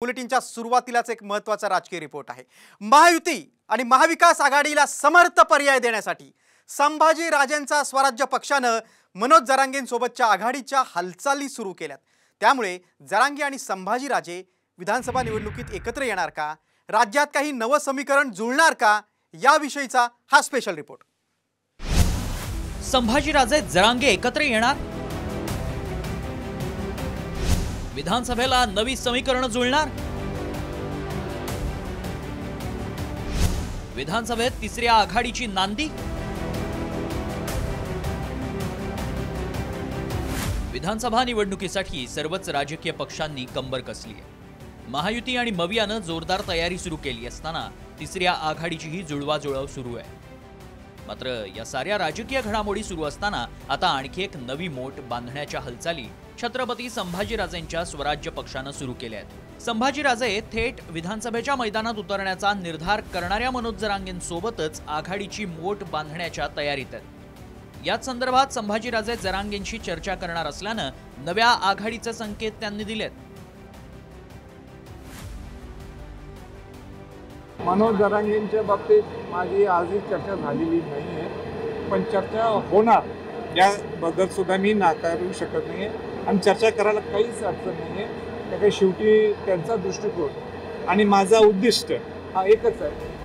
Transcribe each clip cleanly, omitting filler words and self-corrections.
बुलेटिनच्या सुरुवातीलाच एक महत्त्वाचा राजकीय रिपोर्ट आहे। महायुती आणि महाविकास आघाडीला समर्थ पर्याय देण्यासाठी संभाजी राजेंचा स्वराज्य पक्षाने मनोज जरांगेंसोबतच्या आघाडीच्या हालचाली सुरू केल्यात। त्यामुळे जरांगे आणि संभाजी राजे विधानसभा निवडणुकीत एकत्र येणार का, राज्यात काही नवं समीकरण जुळणार का, याविषयीचा हा स्पेशल रिपोर्ट। संभाजी राजे जरांगे एकत्र येणार, विधानसभेला नवी समीकरण जुळणार, विधानसभेत तिसऱ्या आघाडीची नांदी, विधानसभा निवडणुकीसाठी सर्वच राजकीय पक्षांनी कंबर कसली आहे। महायुती आणि मवियानं जोरदार तयारी सुरू केली असताना तिसऱ्या आघाडीचीही जुळवाजुळव सुरू आहे। मात्र या साऱ्या राजकीय घडामोडी सुरू असताना आता आणखी एक नवी मोठ बांधण्याच्या हालचाली छत्रपती संभाजीराजेंच्या स्वराज्य पक्षाने सुरू केल्या आहेत। संभाजीराजे थेट विधानसभेच्या मैदानात उतरण्याचा निर्धार करणाऱ्या मनोज जरांगेंसोबतच आघाडीची मोठ बांधण्याच्या तयारीत आहेत। याच संदर्भात संभाजीराजे जरांगेंशी चर्चा करणार असल्यानं नव्या आघाडीचे संकेत त्यांनी दिलेत। मनोज जरांगेंच्या बाबतीत माझी आजही चर्चा झालेली नाही आहे, पण चर्चा होणार याबद्दल सुद्धा मी नाकारू शकत नाही आणि चर्चा करायला काहीच अडचण नाही आहे। त्यामुळे शेवटी त्यांचा दृष्टिकोन आणि माझा उद्दिष्ट हा एकच आहे।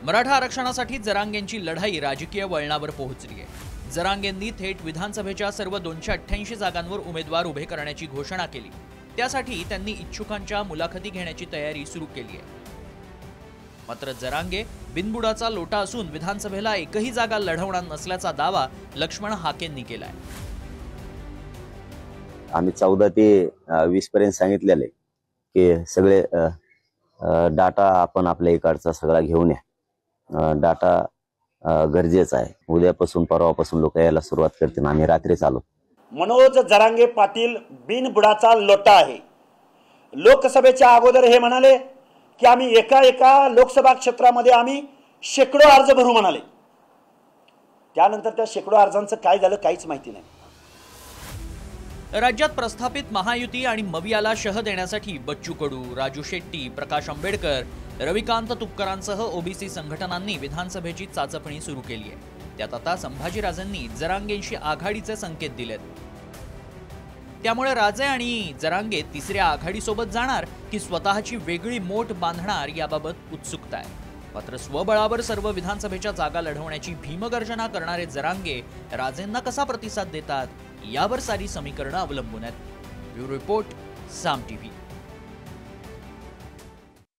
मराठा आरक्षणासाठी जरांगेंची लढाई राजकीय वळणावर पोहोचली आहे। जरांगेंनी थेट विधानसभेच्या सर्व 288 जागांवर उमेदवार उभे करण्याची घोषणा केली। त्यासाठी त्यांनी इच्छुकांच्या मुलाखती घेण्याची तयारी सुरू केली आहे। मात्र जरांगे बिनबुडाचा लोटा असून विधानसभेला एकही जागा लढवणार नसल्याचा दावा लक्ष्मण हाकेंनी केलाय। आम्ही 14 ते 20 पर्यंत सांगितलेले की सगळे डाटा आपण आपल्या इकडचा सगळा घेऊन या। डाटा गरजेचा आहे। उद्यापासून परवापासून लोक यायला सुरुवात करतील। आम्ही रात्री चालू। मनोज जरांगे पाटील बिनबुडाचा लोटा आहे। लोकसभेच्या अगोदर हे म्हणाले की आम्ही एका लोकसभा क्षेत्रामध्ये आम्ही शेकडो अर्ज भरू म्हणाले। त्यानंतर त्या शेकडो अर्जांचं काय झालं काहीच माहिती नाही। राज्यात प्रस्थापित महायुती आणि मवियाला शह देण्यासाठी बच्चू कडू, राजू शेट्टी, प्रकाश आंबेडकर, रविकांत तुपकरांसह ओबीसी संघटनांनी विधानसभेची चाचपणी सुरू केली आहे। त्यात आता संभाजीराजेंनी जरांगेंशी आघाडीचे संकेत दिलेत। त्यामुळे राजे आणि जरांगे तिसऱ्या आघाडीसोबत जाणार की स्वतःची वेगळी मोठ बांधणार याबाबत उत्सुकता आहे। मात्र स्वबळावर सर्व विधानसभेच्या जागा लढवण्याची भीमगर्जना करणारे जरांगे राजेंना कसा प्रतिसाद देतात यावर सारी समीकरणं अवलंबून आहेत। ब्युरो रिपोर्ट, साम टीव्ही।